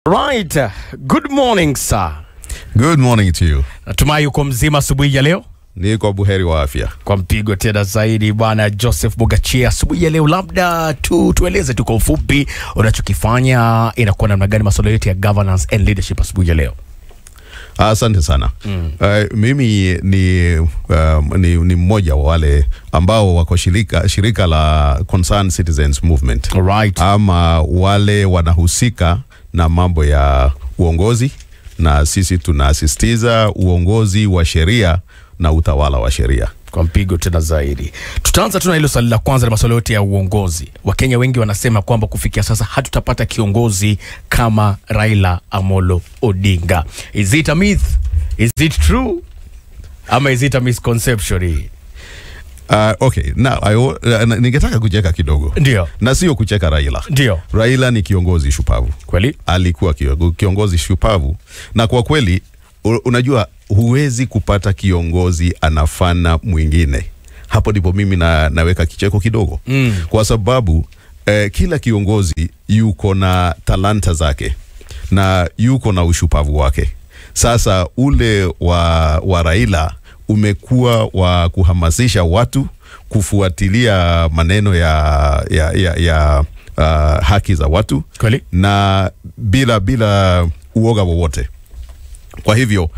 Right. Good morning, sir. Good morning to you. Natumai uko mzima asubuhi ya leo. Niko buheri wa afya. Kwa mpigo tena zaidi bwana Joseph Bogachia, asubuhi ya leo labda tueleze tu kwa ufupi unachokifanya, inakuwa namna gani masuala yote ya governance and leadership asubuhi ya leo. Asante sana. Mimi ni mmoja wa wale ambao wako shirika la Concerned Citizens Movement. Alright. Ama wale wanahusika na mambo ya uongozi, na sisi tunasisitiza uongozi wa sheria na utawala wa sheria. Kwa mpigo tena zaidi. Tutaanza tuna hilo swali la kwanza la masuala yote ya uongozi. Wakenya wengi wanasema kwamba kufikia sasa hatutapata kiongozi kama Raila Amolo Odinga. Is it a myth? Is it true? Ama is it a misconception? Okay, now ningetaka kucheka kidogo. Ndio. Na sio kucheka Raila. Ndio. Raila ni kiongozi shupavu. Kweli? Alikuwa kiongozi shupavu, na kwa kweli unajua huwezi kupata kiongozi anafana mwingine. Hapo ndipo mimi naweka kicheko kidogo. Kwa sababu kila kiongozi yuko na talanta zake na yuko na ushupavu wake. Sasa ule wa Raila umekuwa wa kuhamasisha watu kufuatilia maneno ya haki za watu. Kweli? Na bila uoga wowote. Kwa hivyo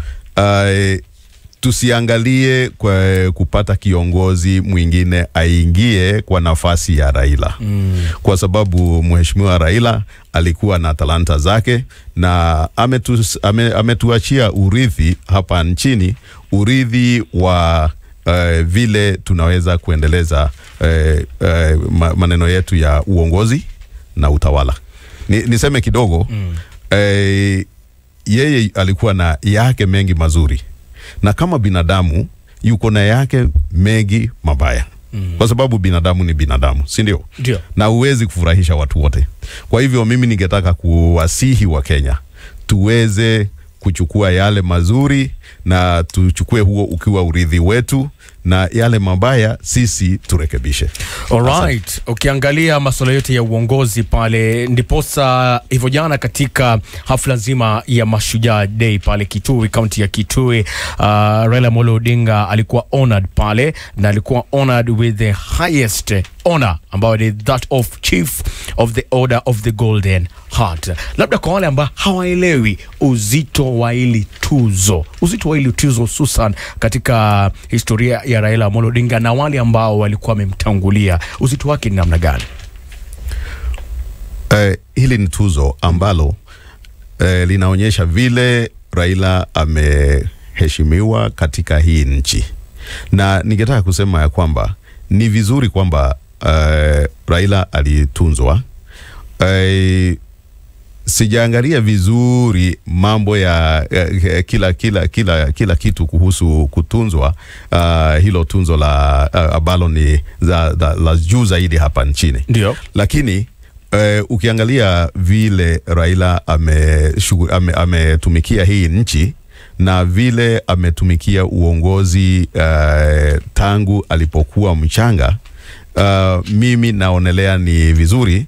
tusiangalie kwa kupata kiongozi mwingine aingie kwa nafasi ya Raila. Kwa sababu mheshimiwa Raila alikuwa na talanta zake, na ametuachia urithi hapa nchini, urithi wa vile tunaweza kuendeleza maneno yetu ya uongozi na utawala. Niseme kidogo, yeye alikuwa na yake mengi mazuri, na kama binadamu yuko na yake mengi mabaya. Kwa sababu binadamu ni binadamu, si ndio? Ndio. Na huwezi kufurahisha watu wote. Kwa hivyo mimi ningetaka kuwasihi wa Kenya tuweze kuchukua yale mazuri na tuchukue huo ukiwa urithi wetu, na yale mabaya sisi turekebishe. Alright. Ukiangalia masuala yote ya uongozi pale, ndiposa hivyo jana katika hafla nzima ya Mashujaa Day pale Kitui, county ya Kitui, Raila Amolo Odinga alikuwa honored pale, na alikuwa honored with the highest honor, ambao ni that of Chief of the Order of the Golden Heart. Labda kwa wale ambao hawaelewi uzito wa hili tuzo, hususan katika historia ya Raila Amolo Odinga na wale ambao walikuwa wamemtangulia, uzito wake ni namna gani? Hili ni tuzo ambalo linaonyesha vile Raila ameheshimiwa katika hii nchi, na ningetaka kusema ya kwamba ni vizuri kwamba Raila alitunzwa. Sijaangalia vizuri mambo ya kila kitu kuhusu kutunzwa hilo tunzo la ambalo ni la juu zaidi hapa nchini. Ndio. Lakini ukiangalia vile Raila ametumikia hii nchi na vile ametumikia uongozi tangu alipokuwa mchanga, mimi naonelea ni vizuri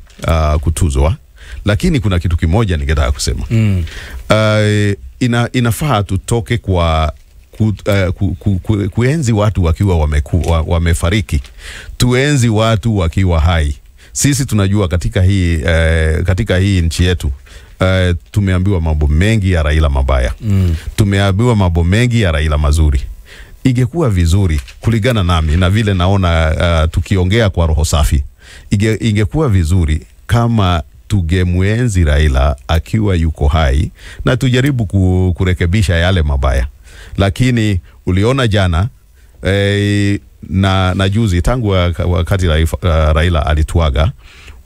kutuzwa. Lakini kuna kitu kimoja ningetaka kusema. Inafaa tutoke kwa kuenzi watu wakiwa wamefariki, tuenzi watu wakiwa hai. Sisi tunajua katika hii nchi yetu tumeambiwa mambo mengi ya Raila mabaya. Tumeambiwa mambo mengi ya Raila mazuri. Ingekuwa vizuri kulingana nami na vile naona tukiongea kwa roho safi, ingekuwa vizuri kama tugemwenzi Raila akiwa yuko hai na tujaribu kurekebisha yale mabaya. Lakini uliona jana na juzi tangu wakati Raila alituaga,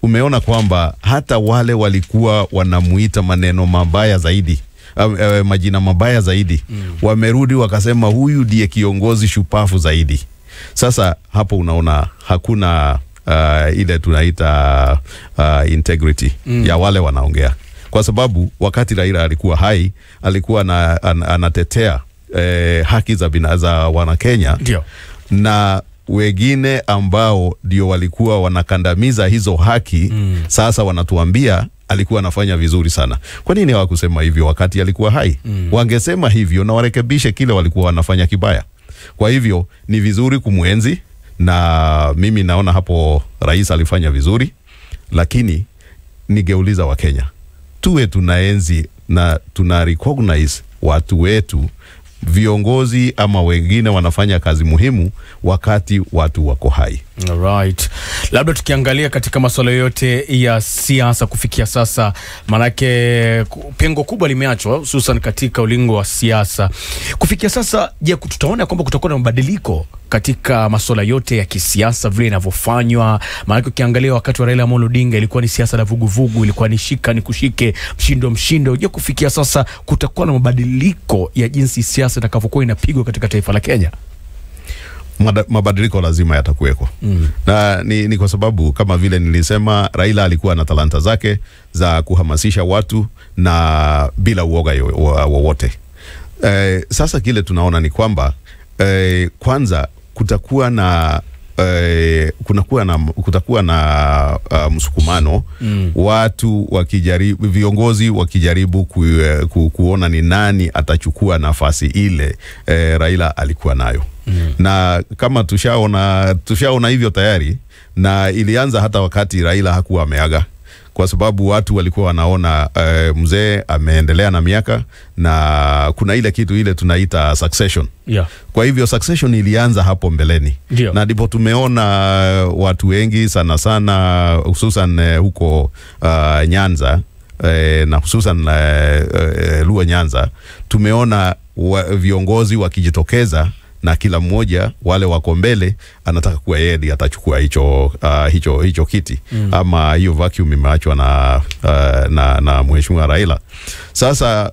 umeona kwamba hata wale walikuwa wanamuita maneno mabaya zaidi, majina mabaya zaidi, wamerudi wakasema huyu ndiye kiongozi shupavu zaidi. Sasa hapo unaona hakuna ile tunaita integrity ya wale wanaongea. Kwa sababu wakati Raila alikuwa hai, alikuwa anatetea haki za wana Kenya. Ndio. Na wengine ambao ndio walikuwa wanakandamiza hizo haki, sasa wanatuambia alikuwa anafanya vizuri sana. Kwa nini hawakusema hivyo wakati alikuwa hai? Wangesema hivyo na warekebishe kile walikuwa wanafanya kibaya. Kwa hivyo ni vizuri kumuenzi, na mimi naona hapo rais alifanya vizuri, lakini ningeuliza wa Kenya, tuwe tunaenzi na tuna recognize watu wetu, viongozi ama wengine wanafanya kazi muhimu wakati watu wako hai. Alright. Labda tukiangalia katika masuala yote ya siasa kufikia sasa, manake pengo kubwa limeachwa hususan katika ulingo wa siasa. Kufikia sasa, je, tutaona kwamba kutakuwa na mabadiliko katika masuala yote ya kisiasa vile inavyofanywa? Manake ukiangalia wakati wa Raila Amolo Odinga ilikuwa ni siasa la vuguvugu, ilikuwa ni shika ni kushike, mshindo. Je, kufikia sasa kutakuwa na mabadiliko ya jinsi siasa itakavyokuwa inapigwa katika taifa la Kenya? Mabadiliko lazima yatakuweko. Na ni kwa sababu kama vile nilisema, Raila alikuwa na talanta zake za kuhamasisha watu na bila uoga wowote. Sasa kile tunaona ni kwamba kwanza kutakuwa na msukumano, watu wakijaribu, viongozi wakijaribu kuona ni nani atachukua nafasi ile Raila alikuwa nayo. Na kama tushaona hivyo tayari, na ilianza hata wakati Raila hakuwa ameaga, kwa sababu watu walikuwa wanaona mzee ameendelea na miaka, na kuna ile kitu ile tunaita succession. Kwa hivyo succession ilianza hapo mbeleni. Na ndipo tumeona watu wengi sana hususan huko Nyanza, na hususan Luo Nyanza, tumeona viongozi wakijitokeza, na kila mmoja wale wako mbele anataka kuwa yeye atachukua hicho kiti, ama hiyo vacuum imeachwa na mheshimiwa Raila. Sasa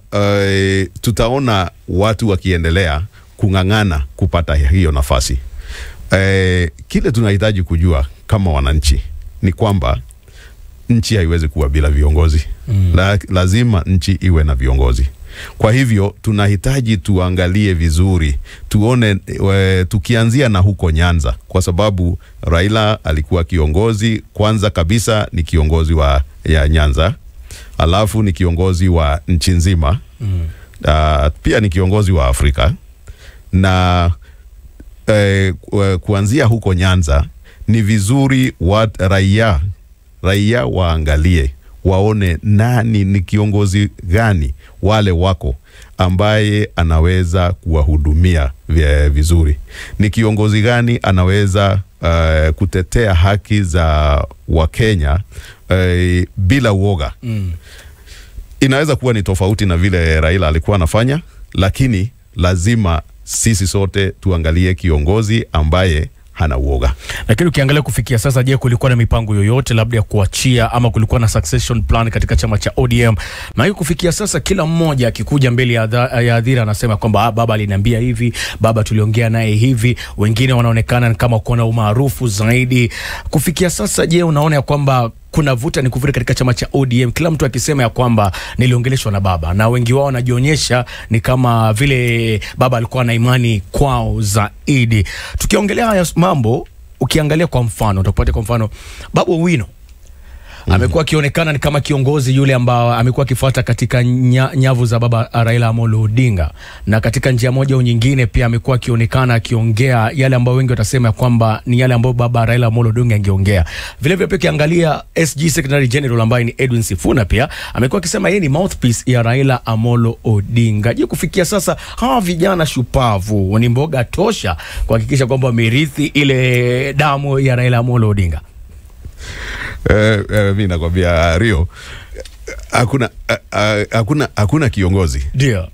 tutaona watu wakiendelea kung'ang'ana kupata hiyo nafasi. Kile tunahitaji kujua kama wananchi ni kwamba nchi haiwezi kuwa bila viongozi. Lazima nchi iwe na viongozi. Kwa hivyo tunahitaji tuangalie vizuri, tuone tukianzia na huko Nyanza, kwa sababu Raila alikuwa kiongozi, kwanza kabisa ni kiongozi ya Nyanza, alafu ni kiongozi wa nchi nzima, pia ni kiongozi wa Afrika. Na kuanzia huko Nyanza ni vizuri raia waangalie, waone nani ni kiongozi gani wale wako ambaye anaweza kuwahudumia vizuri. Ni kiongozi gani anaweza kutetea haki za Wakenya bila uoga. Inaweza kuwa ni tofauti na vile Raila alikuwa anafanya, lakini lazima sisi sote tuangalie kiongozi ambaye hana uoga. Lakini ukiangalia kufikia sasa, je, kulikuwa na mipango yoyote labda ya kuachia, ama kulikuwa na succession plan katika chama cha ODM? Na kufikia sasa kila mmoja akikuja mbele ya hadhira anasema kwamba baba aliniambia hivi, baba tuliongea naye hivi. Wengine wanaonekana kama kuna umaarufu zaidi. Kufikia sasa, je, unaona ya kwamba kuna vuta ni kuvuta katika chama cha ODM, kila mtu akisema ya kwamba niliongeleshwa na baba, na wengi wao wanajionyesha ni kama vile baba alikuwa na imani kwao zaidi? Tukiongelea haya mambo, ukiangalia kwa mfano, utapata kwa mfano Babu Owino amekuwa akionekana ni kama kiongozi yule ambao amekuwa akifuata katika nyavu za baba Raila Amolo Odinga, na katika njia moja au nyingine pia amekuwa akionekana akiongea yale ambao wengi watasema kwamba ni yale ambao baba Raila Amolo Odinga angeongea. Vile vile pia ukiangalia SG Secretary General ambaye ni Edwin Sifuna, pia amekuwa akisema yeye ni mouthpiece ya Raila Amolo Odinga. Je, kufikia sasa hawa vijana shupavu ni mboga tosha kuhakikisha kwamba wamerithi ile damu ya Raila Amolo Odinga? Mimi nakwambia Rio, hakuna kiongozi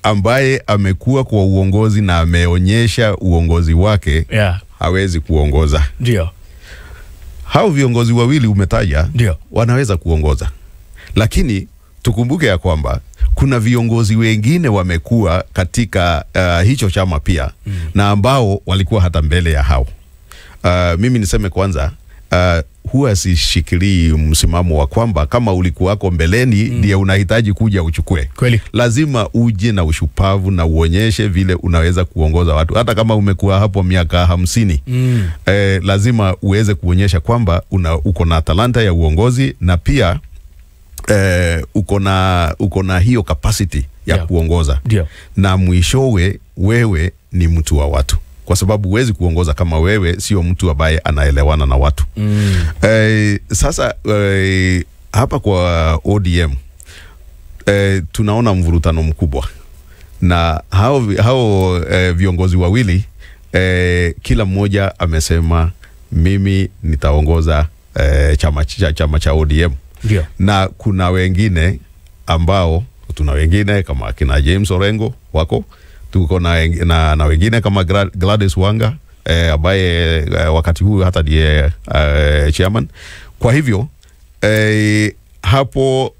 ambaye amekuwa kwa uongozi na ameonyesha uongozi wake hawezi kuongoza. Hao viongozi wawili umetaja wanaweza kuongoza, lakini tukumbuke ya kwamba kuna viongozi wengine wamekuwa katika hicho chama pia, na ambao walikuwa hata mbele ya hao. Mimi niseme kwanza, huwa sishikilii msimamo wa kwamba kama ulikuwako mbeleni ndiye unahitaji kuja uchukue. Kweli. Lazima uje na ushupavu na uonyeshe vile unaweza kuongoza watu. Hata kama umekuwa hapo miaka 50, lazima uweze kuonyesha kwamba uko na talanta ya uongozi, na pia uko na hiyo capacity ya kuongoza. Ndio. Na mwishowe wewe ni mtu wa watu. Kwa sababu huwezi kuongoza kama wewe sio mtu ambaye anaelewana na watu. Sasa hapa kwa ODM tunaona mvurutano mkubwa. Na hao viongozi wawili kila mmoja amesema mimi nitaongoza chama cha ODM. Ndio. Na kuna wengine ambao tuna wengine kama kina James Orengo wako, tuko na wengine kama Gladys Wanga ambaye wakati huu hata ndiye chairman. Kwa hivyo hapo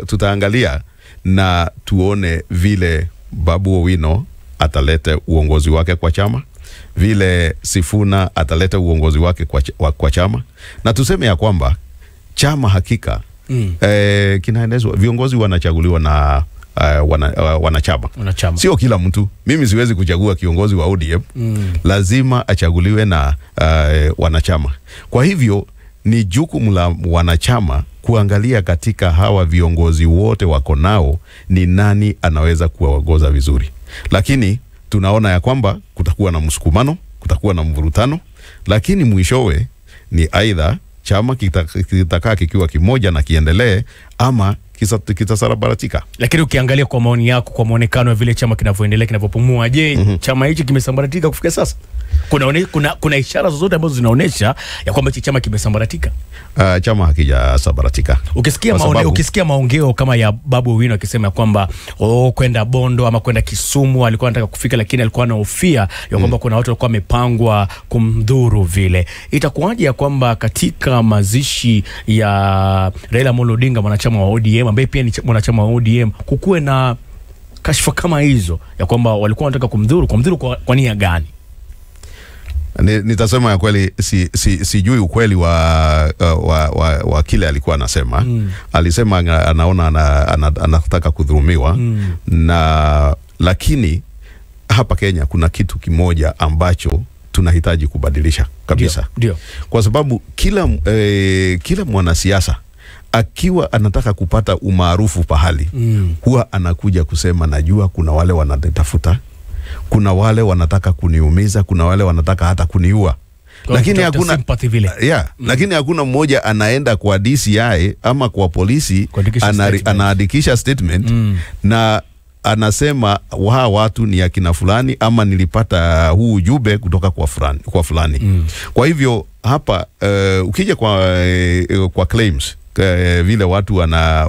tutaangalia na tuone vile Babu Owino ataleta uongozi wake kwa chama, vile Sifuna ataleta uongozi wake kwa chama, na tuseme ya kwamba chama hakika kinaendeshwa, viongozi wanachaguliwa na wanachama. Sio kila mtu. Mimi siwezi kuchagua kiongozi wa ODM. Lazima achaguliwe na wanachama. Kwa hivyo ni jukumu la wanachama kuangalia katika hawa viongozi wote wako nao ni nani anaweza kuwaongoza vizuri. Lakini tunaona ya kwamba kutakuwa na msukumano, kutakuwa na mvurutano, lakini mwishowe ni aidha chama kitakaa kikiwa kimoja na kiendelee ama kitasambaratika. Lakini ukiangalia kwa maoni yako, kwa muonekano wa vile chama kinavyoendelea, kinavyopumua, je, chama hicho kimesambaratika kufikia sasa? Kuna ishara zozote ambazo zinaonesha ya kwamba chama kimesambaratika? Chama hakijasambaratika. Ukisikia maongeo kama ya Babu Owino akisema kwamba kwenda Bondo ama kwenda Kisumu alikuwa anataka kufika, lakini alikuwa anahofia ya kwamba kuna watu walikuwa wamepangwa kumdhuru vile. Itakuwaje ya kwamba katika mazishi ya Raila Amolo Odinga, mwanachama wa ODM ambaye pia ni mwanachama wa ODM, kukuwe na kashfa kama hizo ya kwamba walikuwa wanataka kumdhuru kwa nia gani? Nitasema ya kweli sijui ukweli wa kile alikuwa anasema. Alisema anaona anataka kudhulumiwa. Lakini hapa Kenya kuna kitu kimoja ambacho tunahitaji kubadilisha kabisa. Ndio. Kwa sababu kila mwanasiasa akiwa anataka kupata umaarufu pahali, huwa anakuja kusema najua kuna wale wanatafuta, kuna wale wanataka kuniumiza, kuna wale wanataka hata kuniua. Lakini hakuna lakini hakuna mmoja anaenda kwa DCI ama kwa polisi anaandikisha statement na anasema watu ni akina fulani ama nilipata huu ujumbe kutoka kwa fulani. Kwa hivyo hapa ukija kwa claims vile watu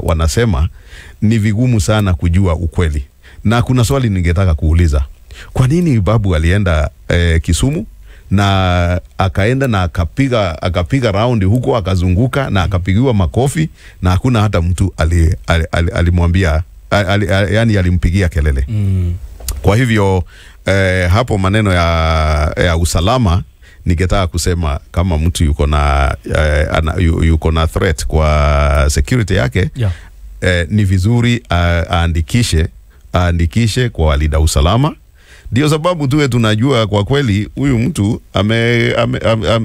wanasema, ni vigumu sana kujua ukweli. Na kuna swali ningetaka kuuliza. Kwa nini Babu alienda Kisumu na akaenda na akapiga round huko, akazunguka na akapigiwa makofi na hakuna hata mtu alimwambia yani alimpigia kelele? Kwa hivyo hapo maneno ya usalama, ningetaka kusema kama mtu yuko na threat kwa security yake, ni vizuri aandikishe kwa walinda usalama. Ndio sababu tuwe tunajua kwa kweli huyu mtu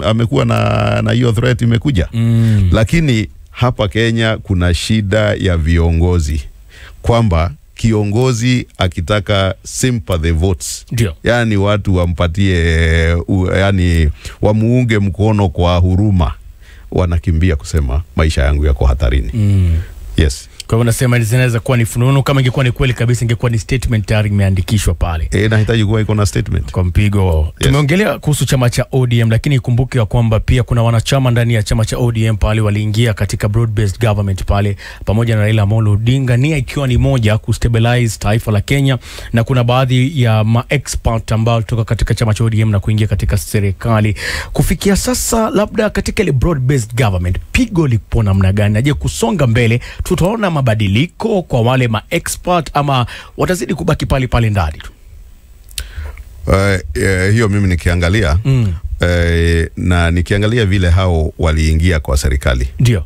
amekuwa na hiyo threat imekuja. Lakini hapa Kenya kuna shida ya viongozi, kwamba kiongozi akitaka sympathy votes, yani watu wampatie yani wamuunge mkono kwa huruma, wanakimbia kusema maisha yangu yako hatarini. Yes. Kwa hivyo nasema zinaweza kuwa ni fununu. Kama ingekuwa ni kweli kabisa, ingekuwa ni statement tayari imeandikishwa pale. Nahitaji kuwa iko na statement kwa mpigo. Yes. Tumeongelea kuhusu chama cha ODM, lakini ikumbuke ya kwamba pia kuna wanachama ndani ya chama cha ODM pale waliingia katika broad based government pale pamoja na Raila Amolo Odinga, nia ikiwa ni moja, kustabilize taifa la Kenya. Na kuna baadhi ya expert ambao kutoka katika chama cha ODM na kuingia katika serikali. Kufikia sasa, labda katika ile broad based government pigo lipo namna gani? Na je, kusonga mbele tutaona mabadiliko kwa wale expert ama watazidi kubaki pale ndani tu? Hiyo mimi nikiangalia na nikiangalia vile hao waliingia kwa serikali. Ndio.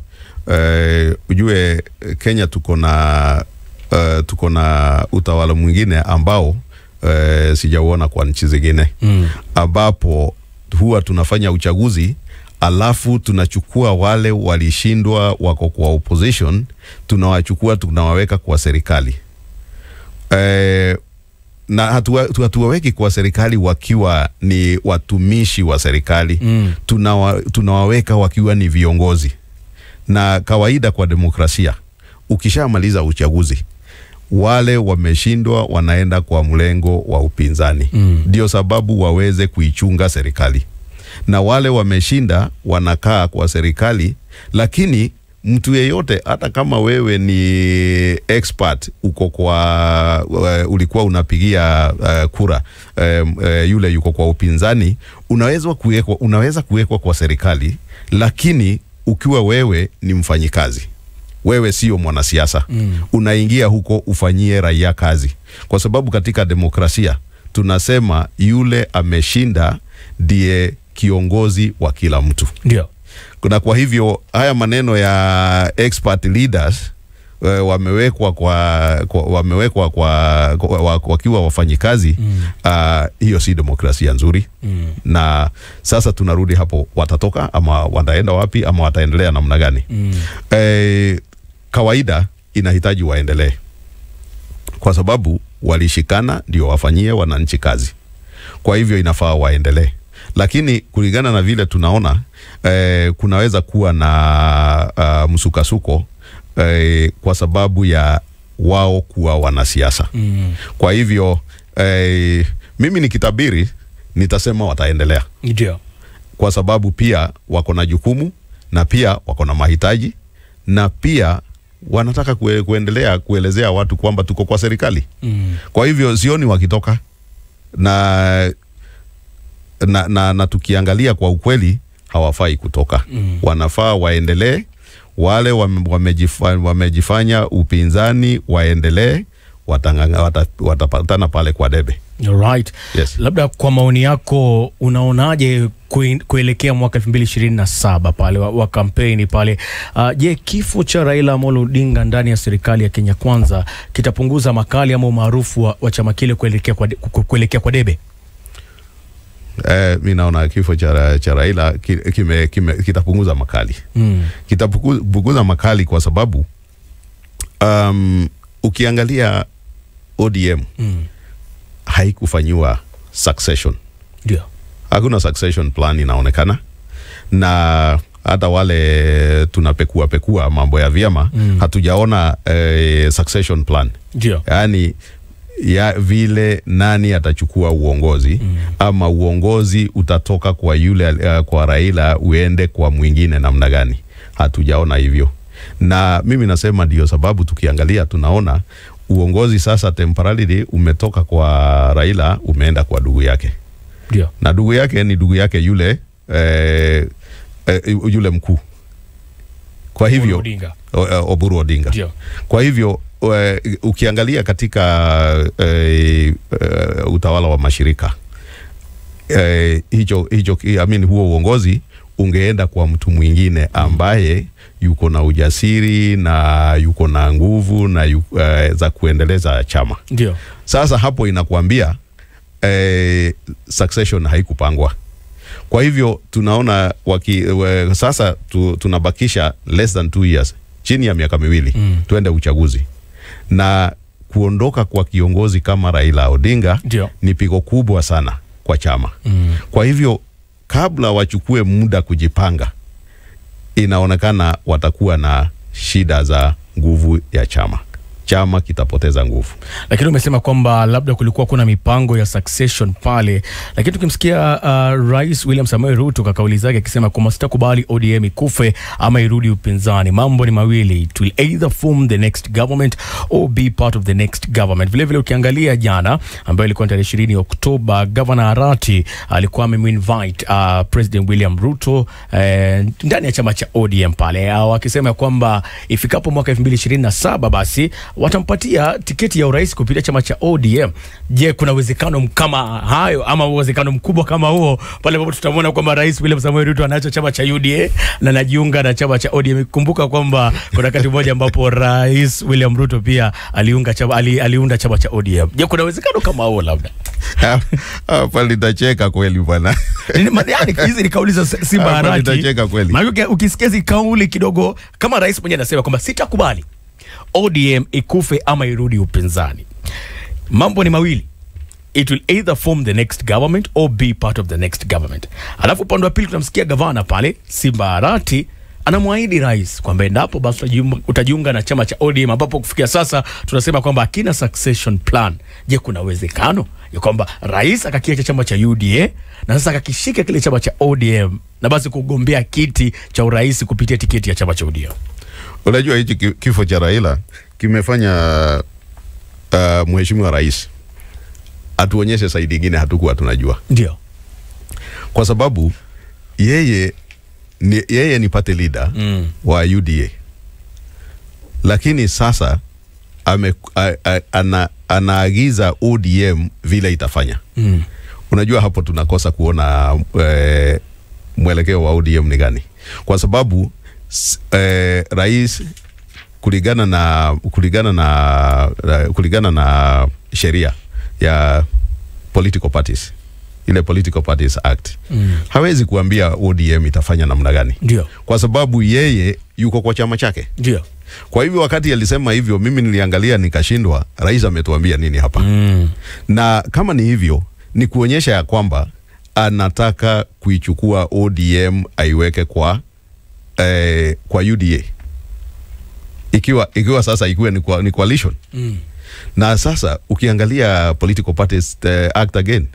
Ujue Kenya tuko na utawala mwingine ambao sijauona kwa nchi zingine, ambapo huwa tunafanya uchaguzi alafu tunachukua wale walishindwa wako kwa opposition, tunawachukua tunawaweka kwa serikali. Na hatuwaweki kwa serikali wakiwa ni watumishi wa serikali. Tunawaweka wakiwa ni viongozi. Na kawaida kwa demokrasia, ukishamaliza uchaguzi, wale wameshindwa wanaenda kwa mlengo wa upinzani. Ndio sababu waweze kuichunga serikali. Na wale wameshinda wanakaa kwa serikali, lakini mtu yeyote, hata kama wewe ni expert, uko kwa ulikuwa unapigia kura yule yuko kwa upinzani, unaweza kuwekwa kwa serikali, lakini ukiwa wewe ni mfanyikazi, wewe sio mwanasiasa, unaingia huko ufanyie raia kazi. Kwa sababu katika demokrasia tunasema yule ameshinda ndiye kiongozi wa kila mtu. Ndio. Na kwa hivyo haya maneno ya expert leaders wamewekwa wakiwa wafanyikazi, hiyo si demokrasia nzuri. Na sasa tunarudi hapo, watatoka ama wataenda wapi ama wataendelea namna gani? Kawaida inahitaji waendelee, kwa sababu walishikana ndio wafanyie wananchi kazi. Kwa hivyo inafaa waendelee. Lakini kulingana na vile tunaona, kunaweza kuwa na msukasuko kwa sababu ya wao kuwa wanasiasa. Kwa hivyo mimi nikitabiri nitasema wataendelea. Ndio. Kwa sababu pia wako na jukumu, na pia wako na mahitaji, na pia wanataka kuendelea kuelezea watu kwamba tuko kwa serikali. Kwa hivyo sioni wakitoka. Na tukiangalia kwa ukweli, hawafai kutoka. Wanafaa waendelee. Wale wamejifanya upinzani waendelee, watapatana pale kwa debe. Alright. Yes. Labda kwa maoni yako, unaonaje kuelekea mwaka 2027 pale wa kampeni pale? Je, kifo cha Raila Amolo Odinga ndani ya serikali ya Kenya Kwanza kitapunguza makali ama umaarufu wa chama kile kuelekea kwa debe? Mimi naona kifo cha Raila kitapunguza makali. Kitapunguza makali kwa sababu ukiangalia ODM haikufanyiwa succession. Ndio. Hakuna succession plan inaonekana. Na hata wale tunapekua mambo ya vyama, hatujaona succession plan. Ndio. Yaani ya vile nani atachukua uongozi, ama uongozi utatoka kwa yule kwa Raila uende kwa mwingine namna gani. Hatujaona hivyo. Na mimi nasema ndio sababu tukiangalia tunaona uongozi sasa temporarily umetoka kwa Raila umeenda kwa ndugu yake. Ndio. Na ndugu yake ni ndugu yake yule mkuu. Kwa hivyo Oburu Odinga. Ndio. Kwa hivyo ukiangalia katika utawala wa mashirika, huo uongozi ungeenda kwa mtu mwingine ambaye yuko na ujasiri na yuko na nguvu na za kuendeleza chama. Ndio. Sasa hapo inakuambia succession haikupangwa. Kwa hivyo tunaona sasa tunabakisha less than 2 years, chini ya miaka miwili, tuende uchaguzi. Na kuondoka kwa kiongozi kama Raila Odinga ni pigo kubwa sana kwa chama. Kwa hivyo kabla wachukue muda kujipanga, inaonekana watakuwa na shida za nguvu ya chama. Chama kitapoteza nguvu. Lakini umesema kwamba labda kulikuwa kuna mipango ya succession pale, lakini tukimsikia Rais William Samoei Ruto kwa kauli zake akisema kwamba sitakubali ODM ikufe ama irudi upinzani. Mambo ni mawili, it will either form the next government or be part of the next government. Vile vile ukiangalia jana, ambayo ilikuwa tarehe 20 Oktoba, Governor Arati alikuwa ameinvite President William Ruto ndani ya chama cha ODM pale, akisema kwamba ifikapo mwaka 2027 basi watampatia tiketi ya urais kupitia chama cha ODM. Je, kuna uwezekano kama hayo ama uwezekano mkubwa kama huo pale ambapo tutamwona kwamba Rais William Samoei Ruto anaacha chama cha UDA na anajiunga na chama cha ODM? Kumbuka kwamba kuna wakati mmoja ambapo Rais William Ruto pia aliunda chama cha ODM. Je, kuna uwezekano kama huo labda? Pale nitacheka kweli bwana. Yaani hizi ni kauli za Simba Harati. Nitacheka kweli. Maana ukisikia hizi kauli kidogo, kama rais mwenyewe anasema kwamba sitakubali ODM ikufe ama irudi upinzani, mambo ni mawili: it will either form the next government or be part of the next government. Alafu upande wa pili tunamsikia gavana pale Simba Harati anamwahidi rais kwamba endapo basi utajiunga na chama cha ODM, ambapo kufikia sasa tunasema kwamba hakina succession plan. Je, kuna uwezekano ya kwamba rais akakiacha chama cha UDA na sasa akakishika kile chama cha ODM na basi kugombea kiti cha urais kupitia tiketi ya chama cha ODM? Unajua hichi kifo cha Raila kimefanya mheshimiwa rais atuonyeshe side nyingine hatukuwa tunajua. Ndio. Kwa sababu yeye ni party leader wa UDA. Lakini sasa anaagiza ODM vile itafanya. Unajua hapo tunakosa kuona mwelekeo wa ODM ni gani. Kwa sababu rais kulingana na sheria ya political parties, ile Political Parties Act, hawezi kuambia ODM itafanya namna gani. Ndio. Kwa sababu yeye yuko kwa chama chake. Ndio. Kwa hivyo wakati alisema hivyo, mimi niliangalia nikashindwa, rais ametuambia nini hapa? Na kama ni hivyo, ni kuonyesha ya kwamba anataka kuichukua ODM aiweke kwa UDA. Ikiwa sasa ni coalition. Na sasa ukiangalia Political Parties Act again,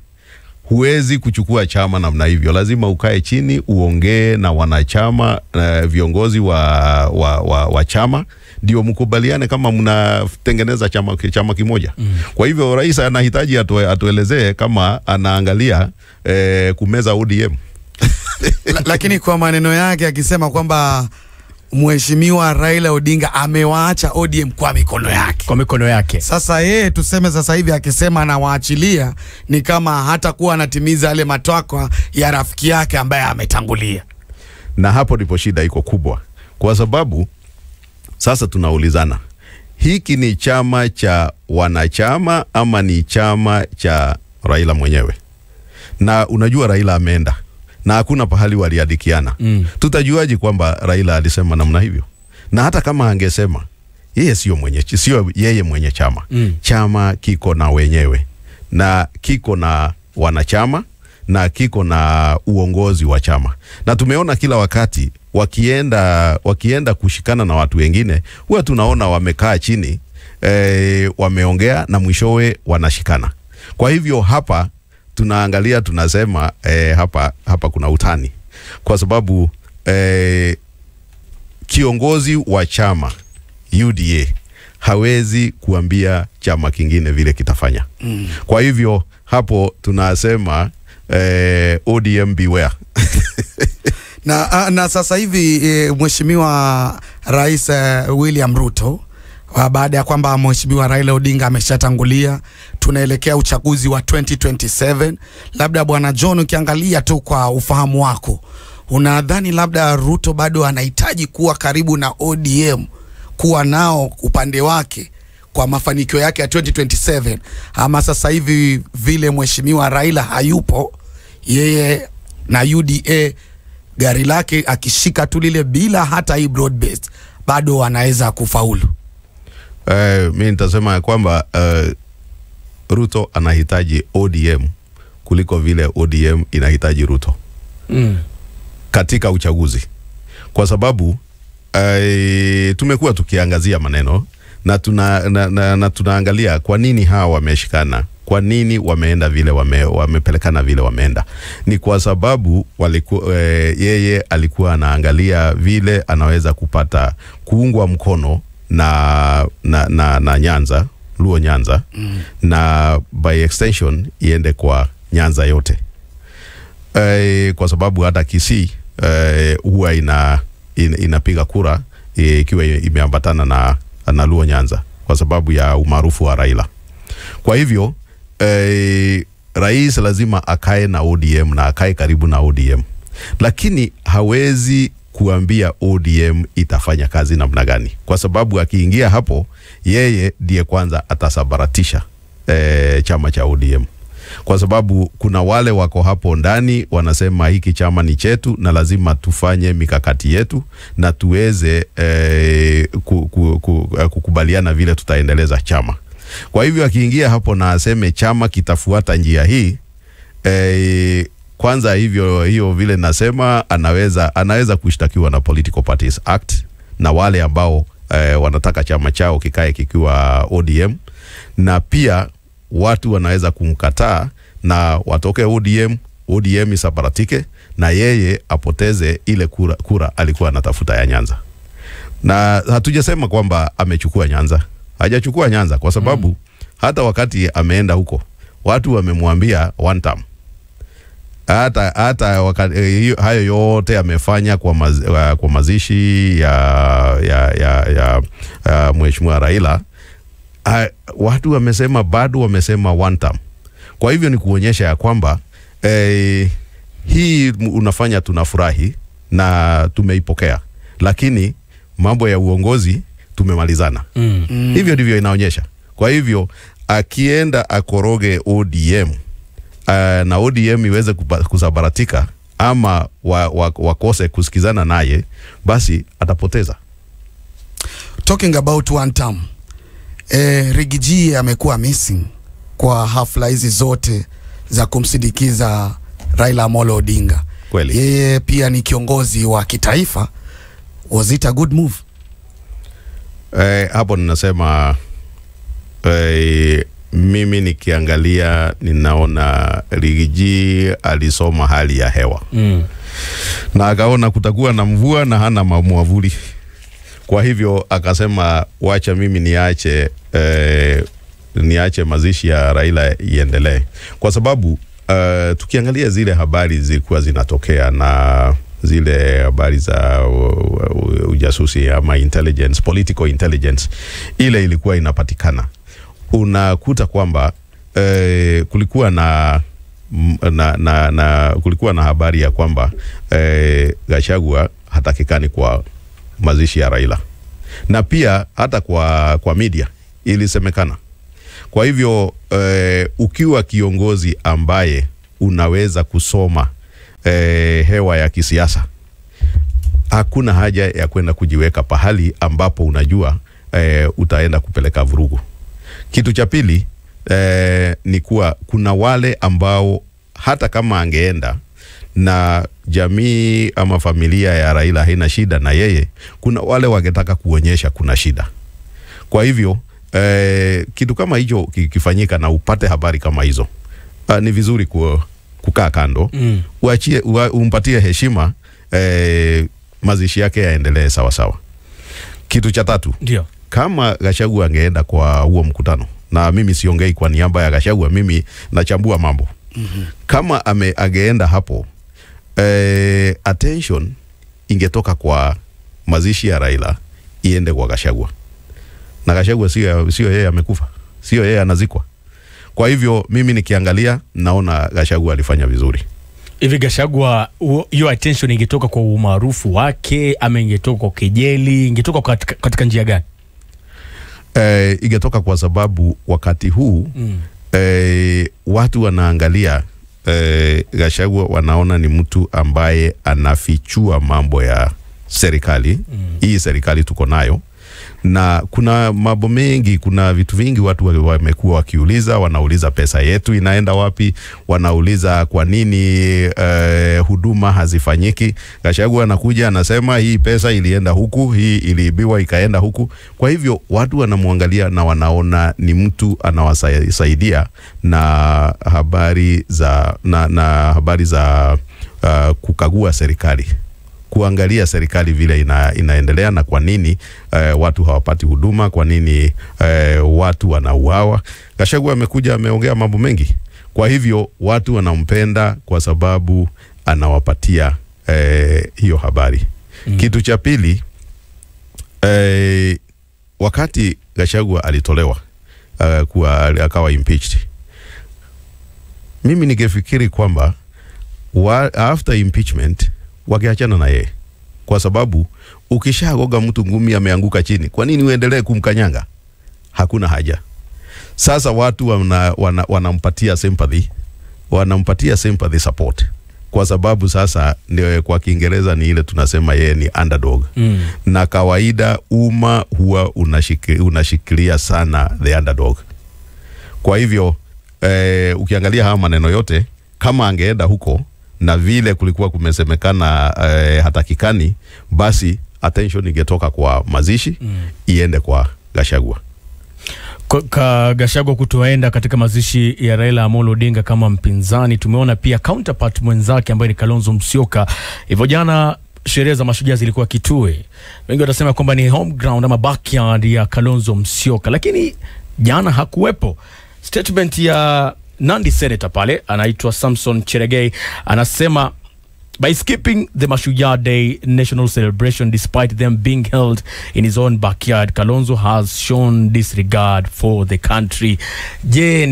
huwezi kuchukua chama namna hivyo. Lazima ukae chini uongee na wanachama, viongozi wa chama, ndio mkubaliane kama mnatengeneza chama kimoja. Kwa hivyo rais anahitaji atuelezee kama anaangalia kumeza ODM. Lakini kwa maneno yake akisema kwamba Mheshimiwa Raila Odinga amewaacha ODM kwa mikono yake. Kwa mikono yake. Sasa yeye tuseme sasa hivi akisema anawaachilia ni kama hata kuwa anatimiza yale matakwa ya rafiki yake ambaye ametangulia. Na hapo ndipo shida iko kubwa. Kwa sababu sasa tunaulizana, hiki ni chama cha wanachama ama ni chama cha Raila mwenyewe? Na unajua Raila ameenda na hakuna pahali waliadikiana. Tutajuaje kwamba Raila alisema namna hivyo? Na hata kama angesema, yeye sio yeye mwenye chama. Chama kiko na wenyewe, na kiko na wanachama, na kiko na uongozi wa chama. Na tumeona kila wakati wakienda kushikana na watu wengine, huwa tunaona wamekaa chini, wameongea na mwishowe wanashikana. Kwa hivyo hapa tunaangalia tunasema hapa kuna utani. Kwa sababu kiongozi wa chama UDA hawezi kuambia chama kingine vile kitafanya. Kwa hivyo hapo tunasema ODM beware. Na sasa hivi Mheshimiwa Rais William Ruto, baada ya kwamba Mheshimiwa Raila Odinga ameshatangulia, tunaelekea uchaguzi wa 2027. Labda Bwana John, ukiangalia tu kwa ufahamu wako, unadhani labda Ruto bado anahitaji kuwa karibu na ODM, kuwa nao upande wake kwa mafanikio yake ya 2027, ama sasa hivi vile Mheshimiwa Raila hayupo, yeye na UDA gari lake akishika tu lile bila hata hii broad based, bado anaweza kufaulu? Mimi nitasema kwamba Ruto anahitaji ODM kuliko vile ODM inahitaji Ruto katika uchaguzi. Kwa sababu tumekuwa tukiangazia maneno na tunaangalia kwa nini hawa wameshikana, kwa nini wameenda vile wamepelekana vile wameenda. Ni kwa sababu yeye alikuwa anaangalia vile anaweza kupata kuungwa mkono na Nyanza, Luo Nyanza, na by extension iende kwa Nyanza yote. Kwa sababu hata Kisii huwa inapiga kura ikiwa imeambatana na Luo Nyanza. kwa sababu ya umaarufu wa Raila. Kwa hivyo rais lazima akae na ODM na akae karibu na ODM, lakini hawezi kuambia ODM itafanya kazi namna gani, kwa sababu akiingia hapo yeye ndiye kwanza atasabaratisha chama cha ODM, kwa sababu kuna wale wako hapo ndani wanasema hiki chama ni chetu na lazima tufanye mikakati yetu na tuweze kukubaliana vile tutaendeleza chama. Kwa hivyo akiingia hapo na aseme chama kitafuata njia hii, kwanza hiyo vile nasema anaweza kushtakiwa na Political Parties Act, na wale ambao wanataka chama chao kikae kikiwa ODM, na pia watu wanaweza kumkataa na watoke ODM isabaratike na yeye apoteze ile kura alikuwa anatafuta ya Nyanza. Na hatujasema kwamba amechukua Nyanza. Hajachukua Nyanza kwa sababu hata wakati ameenda huko watu wamemwambia one term. Hata wakati hayo yote amefanya kwa mazishi ya Mheshimiwa Raila, watu wamesema bado wamesema one term. Kwa hivyo ni kuonyesha ya kwamba hii unafanya tunafurahi na tumeipokea, lakini mambo ya uongozi tumemalizana. Hivyo ndivyo inaonyesha. Kwa hivyo akienda akoroge ODM na ODM iweze kusabaratika ama wakose kusikizana naye, basi atapoteza. Talking about one term, Rigiji amekuwa missing kwa hafla hizi zote za kumsindikiza Raila Amolo Odinga. Kweli. Yeye pia ni kiongozi wa kitaifa. Was it a good move? Hapo ninasema mimi nikiangalia ninaona Rigiji alisoma hali ya hewa. Na akaona kutakuwa na mvua na hana mwavuli. Kwa hivyo akasema wacha mimi niache mazishi ya Raila iendelee. Kwa sababu tukiangalia zile habari zilikuwa zinatokea na zile habari za ujasusi ama intelligence, political intelligence, ile ilikuwa inapatikana. Unakuta kwamba kulikuwa na habari ya kwamba Gachagua hatakikani kwa mazishi ya Raila, na pia hata kwa media ilisemekana. Kwa hivyo ukiwa kiongozi ambaye unaweza kusoma hewa ya kisiasa, hakuna haja ya kwenda kujiweka pahali ambapo unajua utaenda kupeleka vurugu. Kitu cha pili ni kuwa kuna wale ambao hata kama angeenda na jamii ama familia ya Raila haina shida na yeye, kuna wale wangetaka kuonyesha kuna shida. Kwa hivyo kitu kama hicho kifanyika na upate habari kama hizo, ni vizuri kukaa kando, umpatie heshima, mazishi yake yaendelee sawa sawa. Kitu cha tatu, ndio kama Gachagua angeenda kwa huo mkutano, na mimi siongei kwa niaba ya Gachagua, mimi nachambua mambo. Kama angeenda hapo, attention ingetoka kwa mazishi ya Raila iende kwa Gachagua. Na Gachagua sio yeye amekufa, sio yeye anazikwa. Kwa hivyo mimi nikiangalia naona Gachagua alifanya vizuri. Hivi Gachagua, hiyo attention ingetoka kwa umaarufu wake ama ingetoka kwa kejeli, ingetoka katika njia gani? Ingetoka kwa sababu wakati huu watu wanaangalia Gachagua, wanaona ni mtu ambaye anafichua mambo ya serikali. Hii serikali tuko nayo, na kuna mambo mengi, kuna vitu vingi watu wamekuwa wakiuliza. Wanauliza pesa yetu inaenda wapi, wanauliza kwa nini huduma hazifanyiki. Gachagua anakuja anasema hii pesa ilienda huku, hii iliibiwa ikaenda huku. Kwa hivyo watu wanamwangalia na wanaona ni mtu anawasaidia na habari za kukagua serikali, kuangalia serikali vile inaendelea na kwa nini watu hawapati huduma, kwa nini watu wanauawa. Gachagua amekuja ameongea mambo mengi. Kwa hivyo watu wanampenda kwa sababu anawapatia hiyo habari. Kitu cha pili, wakati Gachagua alitolewa akawa impeached, mimi ningefikiri kwamba after impeachment wakiachana na yeye, kwa sababu ukishagoga mtu ngumi ameanguka chini, kwa nini uendelee kumkanyanga? Hakuna haja. Sasa watu wanampatia sympathy support, kwa sababu sasa ndio kwa Kiingereza ni ile tunasema yeye ni underdog. Na kawaida huwa unashikilia sana the underdog. Kwa hivyo ukiangalia haya maneno yote, kama angeenda huko na vile kulikuwa kumesemekana hatakikani, basi attention ingetoka kwa mazishi iende kwa Gachagua. Gachagua kutoenda katika mazishi ya Raila Amolo Odinga kama mpinzani, tumeona pia counterpart mwenzake ambaye ni Kalonzo Musyoka. Hivyo jana sherehe za mashujaa zilikuwa Kitui. Wengi watasema kwamba ni home ground ama backyard ya Kalonzo Musyoka, lakini jana hakuwepo. Statement ya Nandi Senator pale anaitwa Samson Cherargei anasema, by skipping the Mashujaa Day national celebration despite them being held in his own backyard, Kalonzo has shown disregard for the country. Je,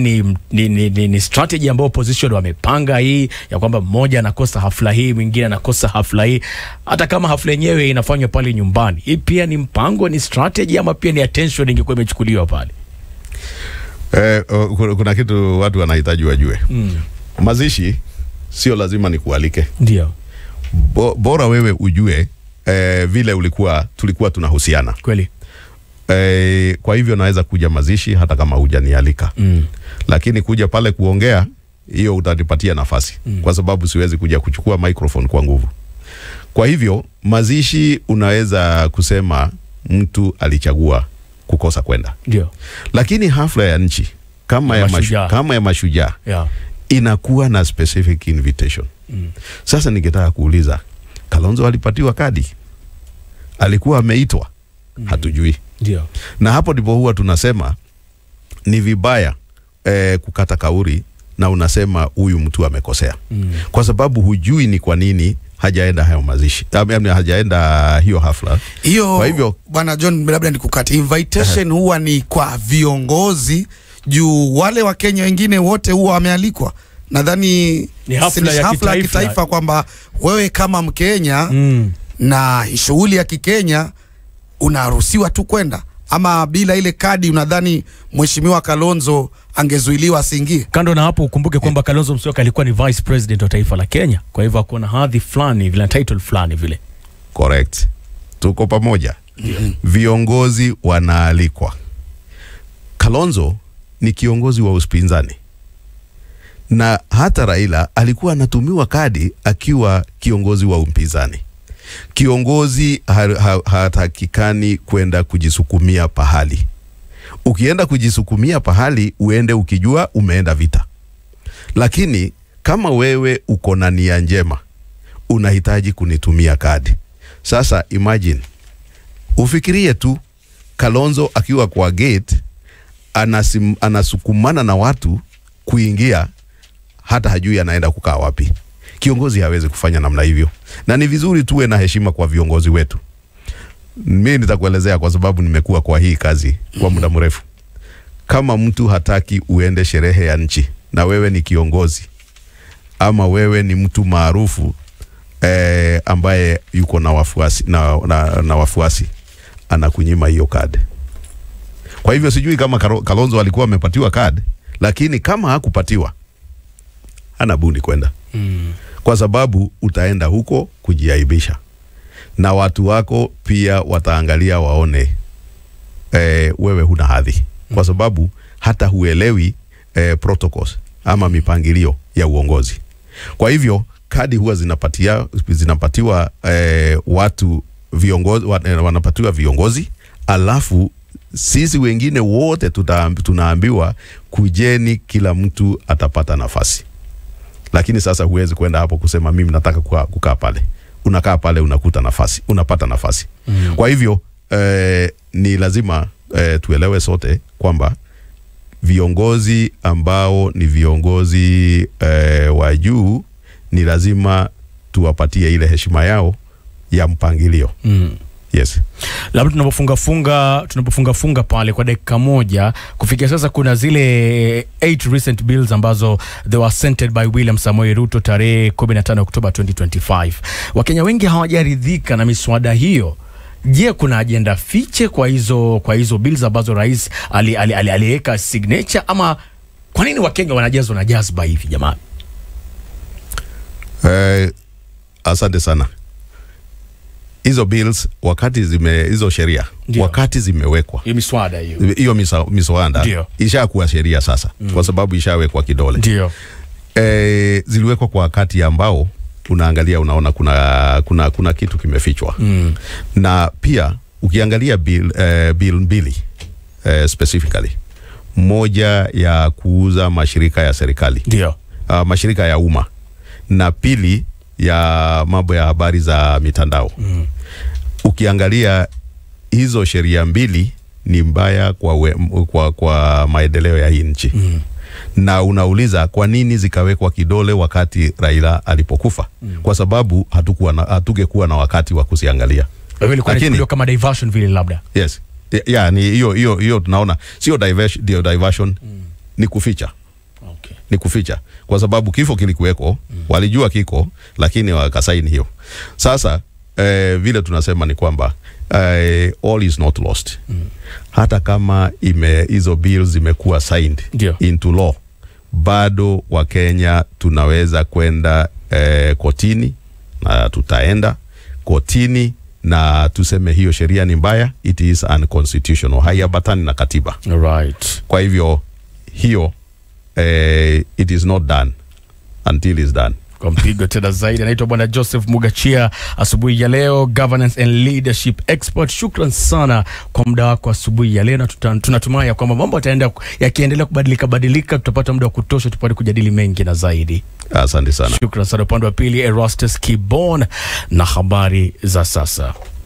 ni strategy ambayo opposition wamepanga hii ya kwamba mmoja anakosa hafla hii, mwingine anakosa hafla hii, hata kama hafla yenyewe inafanywa pale nyumbani? Hii pia ni mpango, ni strategy, ama pia ni attention ingekuwa imechukuliwa pale? Kuna kitu watu wanahitaji wajue. Mazishi sio lazima nikualike. Ndio. Bora wewe ujue vile tulikuwa tunahusiana. Kweli. Kwa hivyo naweza kuja mazishi hata kama hujanialika. Lakini kuja pale kuongea, hiyo utanipatia nafasi. Kwa sababu siwezi kuja kuchukua microphone kwa nguvu. Kwa hivyo mazishi unaweza kusema mtu alichagua kukosa kwenda. Ndio. Lakini hafla ya nchi kama ya mashujaa inakuwa na specific invitation. Sasa ningetaka kuuliza, Kalonzo alipatiwa kadi? Alikuwa ameitwa? Hatujui. Ndio. Na hapo ndipo huwa tunasema ni vibaya kukata kauli na unasema huyu mtu amekosea. Kwa sababu hujui ni kwa nini hajaenda hayo mazishi, hajaenda hiyo hafla. Kwa hivyo bwana John, labda nikukati, invitation huwa ni kwa viongozi, juu wale wa Kenya wengine wote huwa wamealikwa. Nadhani ni hafla ya kitaifa kwamba wewe kama Mkenya na shughuli ya Kikenya unaruhusiwa tu kwenda, ama bila ile kadi unadhani Mheshimiwa Kalonzo angezuiliwa asiingie? Kando na hapo, ukumbuke kwamba Kalonzo Musyoka alikuwa ni vice president wa taifa la Kenya, kwa hivyo akona hadhi fulani vile, title fulani vile. Correct. Tuko pamoja. Viongozi wanaalikwa. Kalonzo ni kiongozi wa upinzani, na hata Raila alikuwa anatumiwa kadi akiwa kiongozi wa upinzani. Kiongozi hatakikani kwenda kujisukumia pahali. Ukienda kujisukumia pahali, uende ukijua umeenda vita. Lakini kama wewe uko na nia njema, unahitaji kunitumia kadi. Sasa imagine, ufikirie tu Kalonzo akiwa kwa gate anasukumana na watu kuingia, hata hajui anaenda kukaa wapi. Kiongozi hawezi kufanya namna hivyo. Na ni vizuri tuwe na heshima kwa viongozi wetu. Mimi nitakuelezea kwa sababu nimekuwa kwa hii kazi kwa muda mrefu. Kama mtu hataki uende sherehe ya nchi na wewe ni kiongozi, ama wewe ni mtu maarufu ambaye yuko na wafuasi na wafuasi, anakunyima hiyo kadi. Kwa hivyo sijui kama Kalonzo alikuwa amepatiwa kadi, lakini kama hakupatiwa, hana budi kwenda. Kwa sababu utaenda huko kujiaibisha, na watu wako pia wataangalia waone wewe huna hadhi, kwa sababu hata huelewi protocols ama mipangilio ya uongozi. Kwa hivyo kadi huwa zinapatiwa watu viongozi, wanapatiwa viongozi, alafu sisi wengine wote tunaambiwa kujeni, kila mtu atapata nafasi. Lakini sasa huwezi kwenda hapo kusema mimi nataka kukaa pale. Unakaa pale, unakuta nafasi, unapata nafasi. Kwa hivyo ni lazima tuelewe sote kwamba viongozi ambao ni viongozi wa juu ni lazima tuwapatie ile heshima yao ya mpangilio. Yes. Labda tunapofunga pale kwa dakika moja, kufikia sasa kuna zile 8 recent bills ambazo they were sent by William Samoei Ruto tarehe 15 Oktoba 2025. Wakenya wengi hawajaridhika na miswada hiyo. Je, kuna agenda fiche kwa hizo bills ambazo rais aliweka signature, ama kwa nini Wakenya wanajazwa na jazba hivi jamani? Asante sana. Hizo bills hizo sheria wakati zimewekwa, hiyo miswada ishakuwa sheria sasa, kwa sababu ishawekwa kidole. Ndio. Ziliwekwa kwa wakati ambao unaangalia, unaona kuna kitu kimefichwa. Na pia ukiangalia bill mbili specifically, moja ya kuuza mashirika ya serikali, ndio, mashirika ya umma, na pili ya mambo ya habari za mitandao. Ukiangalia hizo sheria mbili ni mbaya kwa maendeleo ya hii nchi. Na unauliza kwa nini zikawekwa kidole wakati Raila alipokufa? Kwa sababu hatungekuwa na wakati wa kuziangalia. Lakini kama diversion vile labda. Yes. Ni hiyo tunaona sio diversion, ni kuficha. Okay. Ni kuficha kwa sababu kifo kilikuweko, walijua kiko, lakini wakasaini hiyo. Sasa vile tunasema ni kwamba all is not lost. Hata kama hizo bills zimekuwa signed into law, bado Wakenya tunaweza kwenda kotini, na tutaenda kotini na tuseme hiyo sheria ni mbaya, it is unconstitutional, haiambatani na katiba. Right. Kwa hivyo hiyo it is not done until it's done. Kwa mpigo tena zaidi, anaitwa Bwana Joseph Mugachia asubuhi ya leo, governance and leadership expert. Shukran sana kwa muda wako asubuhi ya leo, na tunatumai kwamba mambo yataenda yakiendelea kubadilika, tutapata muda wa kutosha tupate kujadili mengi na zaidi. Asante sana. Shukran sana. Upande wa pili Erastus Kibon na habari za sasa.